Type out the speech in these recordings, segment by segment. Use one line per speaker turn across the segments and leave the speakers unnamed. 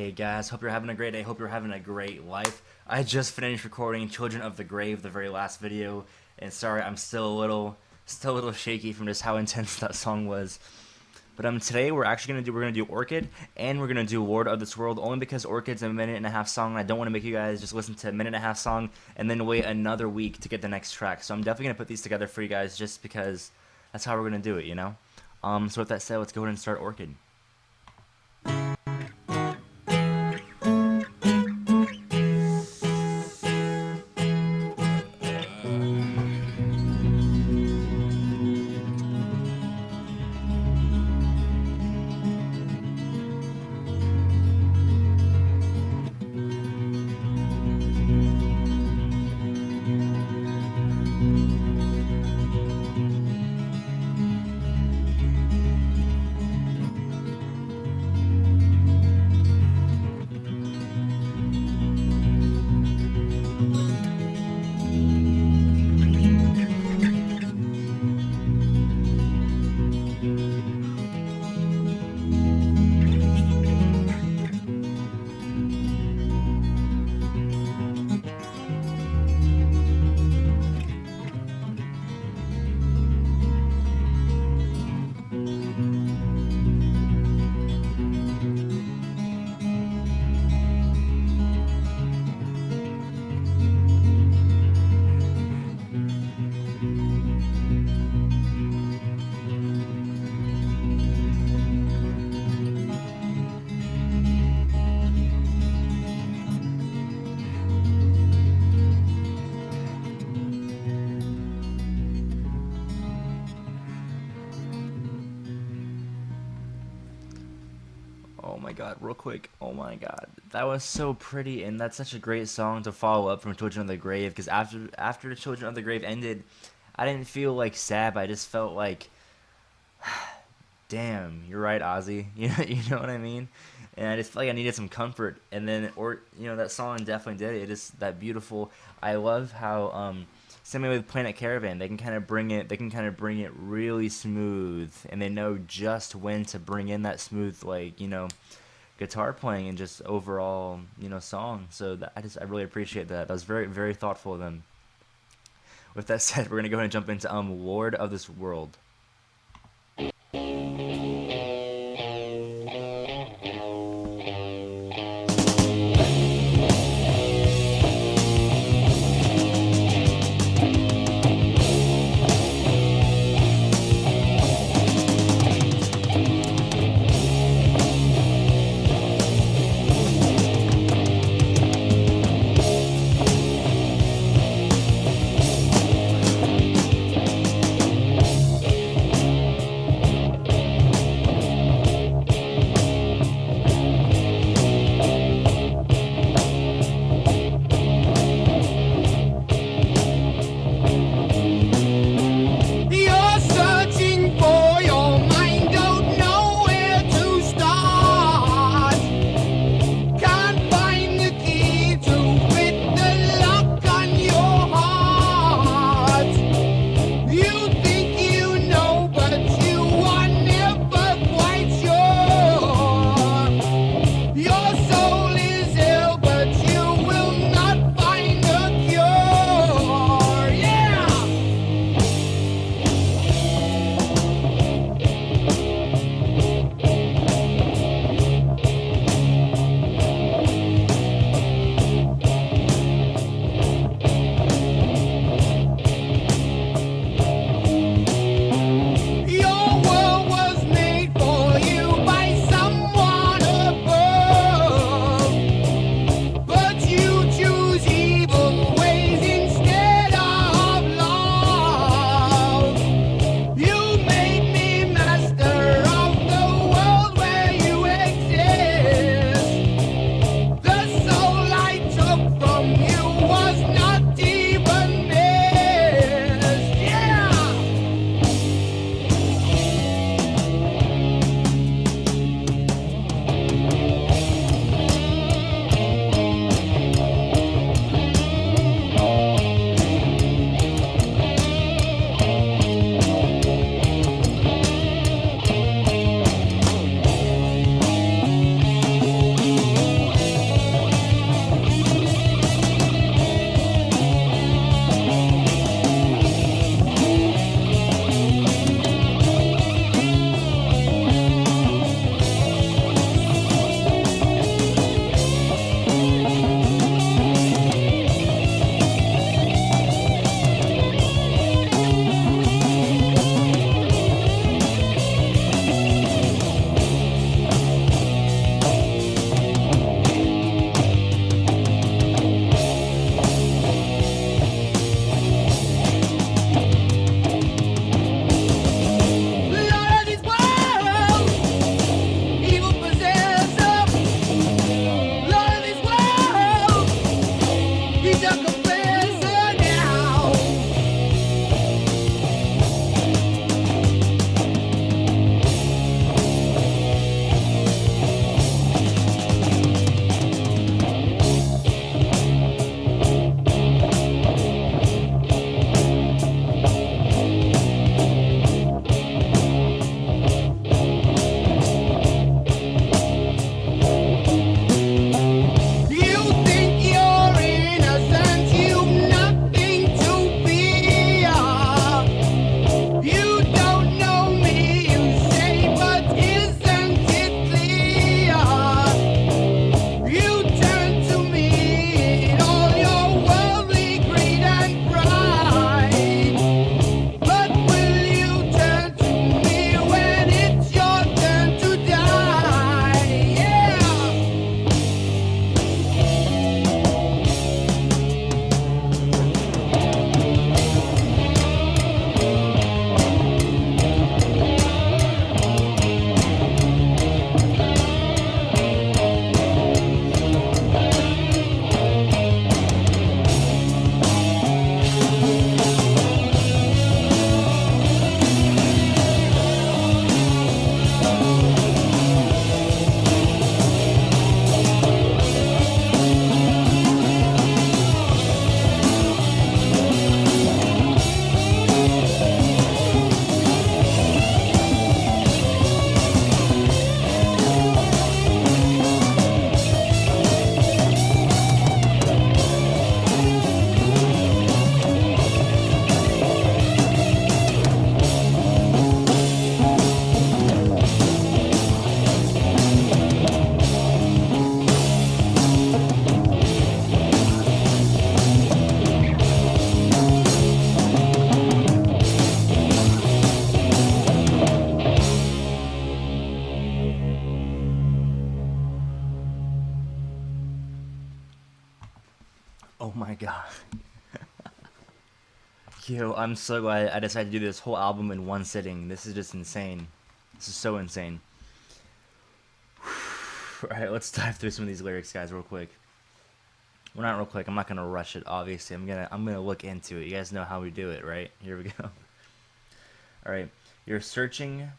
Hey guys, hope you're having a great day. Hope you're having a great life. I just finished recording Children of the Grave, the very last video, and sorry, I'm still a little shaky from just how intense that song was. But today we're gonna do Orchid, and we're gonna do Lord of this World, only because Orchid's a minute and a half song. And I don't want to make you guys just listen to a minute and a half song and then wait another week to get the next track. So I'm definitely gonna put these together for you guys, just because that's how we're gonna do it, you know. So with that said, let's go ahead and start Orchid. Oh my god, real quick, oh my god. That was so pretty, and that's such a great song to follow up from Children of the Grave, because after Children of the Grave ended, I didn't feel like sad, but I just felt like, damn, you're right, Ozzy. You know what I mean? And I just felt like I needed some comfort, and then, that song definitely did it. It is that beautiful. I love how, same way with Planet Caravan, they can kind of bring it really smooth, and they know just when to bring in that smooth, guitar playing and just overall, song. So I really appreciate that. That was very, very thoughtful of them. With that said, we're gonna go ahead and jump into Lord of this World. my god. Yo, I'm so glad I decided to do this whole album in one sitting. This is just insane. This is so insane. Alright, let's dive through some of these lyrics, guys, real quick. Well, not real quick. I'm not gonna rush it. Obviously, I'm gonna look into it. You guys know how we do it, right? Here we go. All right. You're searching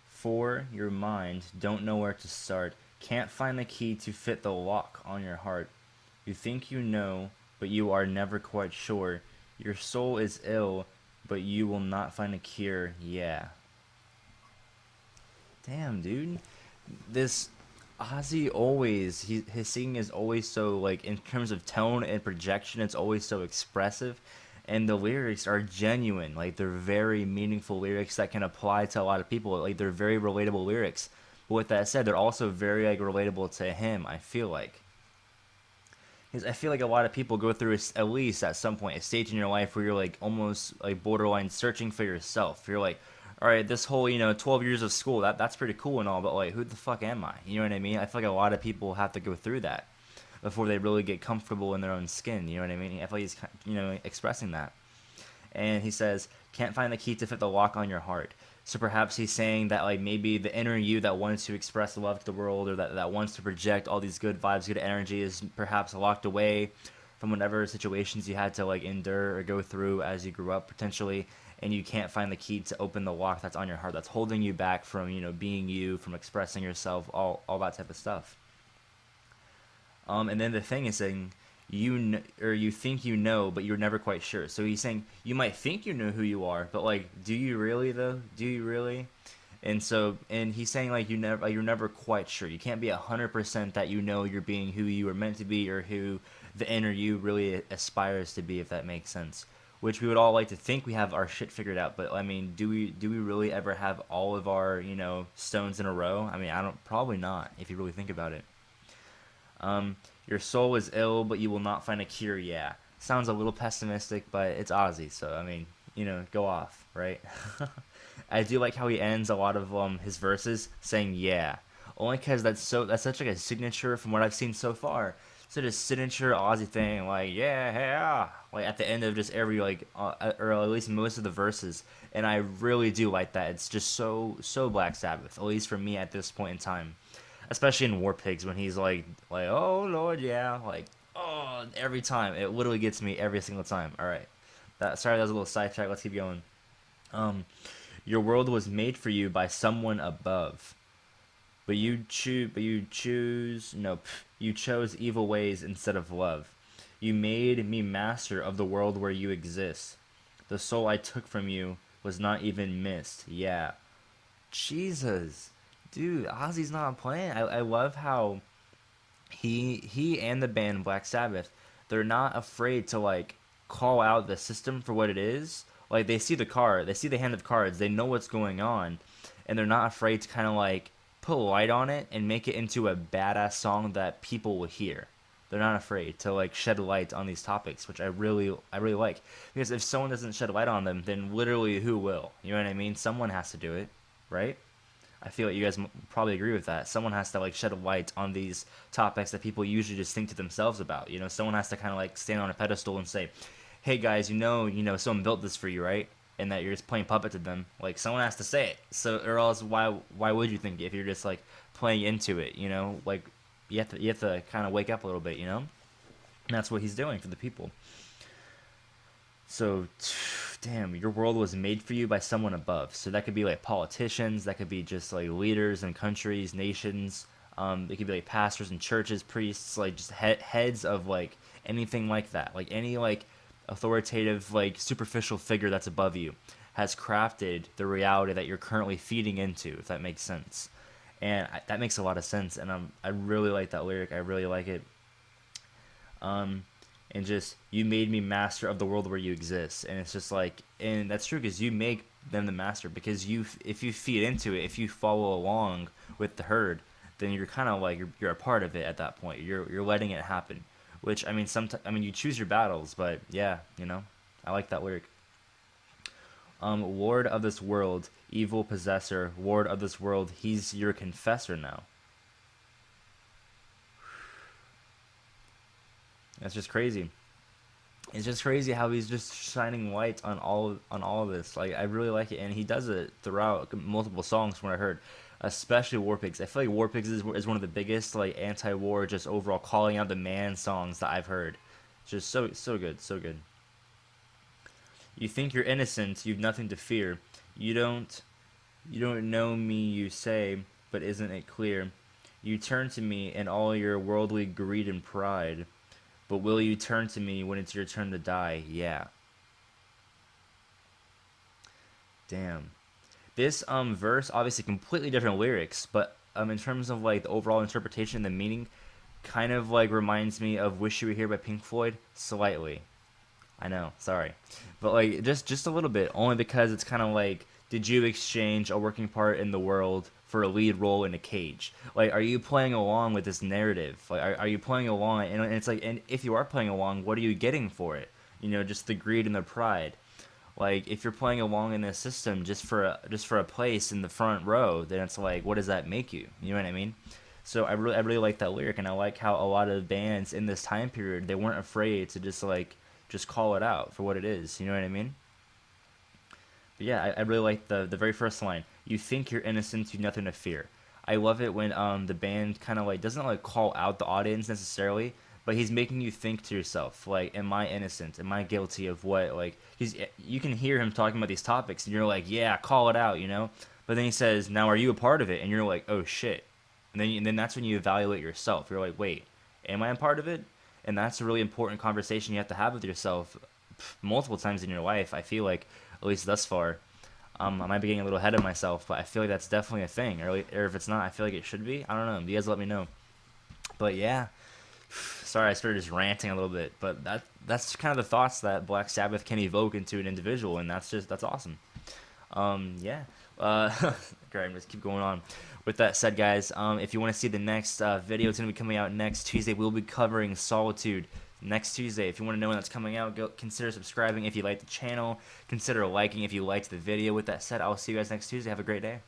for your mind. Don't know where to start. Can't find the key to fit the lock on your heart. You think you know, but you are never quite sure. Your soul is ill, but you will not find a cure. Yeah. Damn, dude. This Ozzy always his singing is always so, like, in terms of tone and projection, it's always so expressive, and the lyrics are genuine. Like, they're very meaningful lyrics that can apply to a lot of people. Like, they're very relatable lyrics. But with that said, they're also very, like, relatable to him, I feel like. Because I feel like a lot of people go through, at least at some point, a stage in your life where you're, like, almost, like, borderline searching for yourself. You're like, all right, this whole, 12 years of school, that's pretty cool and all, but, like, who the fuck am I? You know what I mean? I feel like a lot of people have to go through that before they really get comfortable in their own skin. You know what I mean? I feel like he's, expressing that. And he says, can't find the key to fit the lock on your heart. So perhaps he's saying that, like, maybe the inner you that wants to express love to the world, or that wants to project all these good vibes, good energy, is perhaps locked away from whatever situations you had to, like, endure or go through as you grew up, potentially, and you can't find the key to open the lock that's on your heart, that's holding you back from, being you, from expressing yourself, all that type of stuff. And then the thing is saying, you think you know, but you're never quite sure. So he's saying you might think you know who you are, but, like, do you really though? Do you really? And he's saying, like, you're never quite sure. You can't be 100% that you're being who you were meant to be, or who the inner you really aspires to be, if that makes sense. Which we would all like to think we have our shit figured out, but I mean, do we really ever have all of our, stones in a row? I mean, probably not, if you really think about it. Your soul is ill, but you will not find a cure. Yeah, sounds a little pessimistic, but it's Ozzy, so I mean, go off, right? I do like how he ends a lot of his verses saying "yeah," only because that's such, like, a signature from what I've seen so far. Such a signature Ozzy thing, like "yeah, yeah," like at the end of just every, like, or at least most of the verses, and I really do like that. It's just so Black Sabbath, at least for me at this point in time. Especially in War Pigs, when he's like, oh Lord, yeah, like, oh, every time it literally gets me every single time. All right, that was a little sidetrack. Let's keep going. Um, your world was made for you by someone above, you chose evil ways instead of love. You made me master of the world where you exist. The soul I took from you was not even missed. Yeah, Jesus. Dude, Ozzy's not playing. I love how he and the band Black Sabbath, they're not afraid to, like, call out the system for what it is. Like, they see the card, they see the hand of cards, they know what's going on, and they're not afraid to kind of, like, put a light on it and make it into a badass song that people will hear. They're not afraid to, like, shed light on these topics, which I really like. Because if someone doesn't shed light on them, then literally who will? You know what I mean? Someone has to do it, right? I feel like you guys probably agree with that. Someone has to, like, shed a light on these topics that people usually just think to themselves about. Someone has to kind of, like, stand on a pedestal and say, "Hey guys, someone built this for you, right?" And that you're just playing puppet to them. Like, someone has to say it. So, or else, why would you think it if you're just, like, playing into it? Like, you have to kind of wake up a little bit. And that's what he's doing for the people. So, damn, your world was made for you by someone above. So that could be, like, politicians, that could be just, like, leaders in countries, nations. It could be, like, pastors and churches, priests, like, just heads of, like, anything like that. Like, any, like, authoritative, like, superficial figure that's above you has crafted the reality that you're currently feeding into, if that makes sense. And that makes a lot of sense, and I really like that lyric. I really like it. And just, you made me master of the world where you exist. And it's just like, and that's true, because you make them the master, because if you feed into it, if you follow along with the herd, then you're kind of like, you're a part of it at that point. You're letting it happen, which, I mean, you choose your battles, but yeah, I like that lyric. Lord of this world, evil possessor, Lord of this world, he's your confessor now. That's just crazy. It's just crazy how he's just shining light on all of this. Like I really like it, and he does it throughout multiple songs from what I heard, especially War Pigs. I feel like War Pigs is one of the biggest like anti-war, just overall calling out the man songs that I've heard. Just so good, so good. You think you're innocent, you've nothing to fear. You don't you don't know me, you say, but isn't it clear? You turn to me in all your worldly greed and pride, but will you turn to me when it's your turn to die? Yeah. Damn. This verse obviously completely different lyrics, but in terms of like the overall interpretation and the meaning, kind of like reminds me of "Wish You Were Here" by Pink Floyd slightly. I know, sorry, but like just a little bit, only because it's kind of like, did you exchange a working part in the world for a lead role in a cage? Like, are you playing along with this narrative? Like, are you playing along? And it's like, and if you are playing along, what are you getting for it? You know, just the greed and the pride. Like if you're playing along in this system just for a place in the front row, then it's like, what does that make you? You know what I mean? So I really like that lyric, and I like how a lot of bands in this time period, they weren't afraid to just like just call it out for what it is. You know what I mean? But yeah, I really like the very first line. You think you're innocent, you've nothing to fear. I love it when the band kind of like doesn't like call out the audience necessarily, but he's making you think to yourself like, am I innocent? Am I guilty of what? Like he's you can hear him talking about these topics, and you're like, yeah, call it out, you know. But then he says, now are you a part of it? And you're like, oh shit. And then that's when you evaluate yourself. You're like, wait, am I a part of it? And that's a really important conversation you have to have with yourself multiple times in your life. I feel like, at least thus far. I might be getting a little ahead of myself, but I feel like that's definitely a thing. Or if it's not, I feel like it should be. I don't know. You guys let me know. But yeah, sorry I started just ranting a little bit, but that's kind of the thoughts that Black Sabbath can evoke into an individual, and that's awesome. Yeah. Great. I'm just keep going on. With that said, guys, if you want to see the next video, it's gonna be coming out next Tuesday. We'll be covering Solitude next Tuesday. If you want to know when that's coming out, go consider subscribing if you like the channel. Consider liking if you liked the video. With that said, I'll see you guys next Tuesday. Have a great day.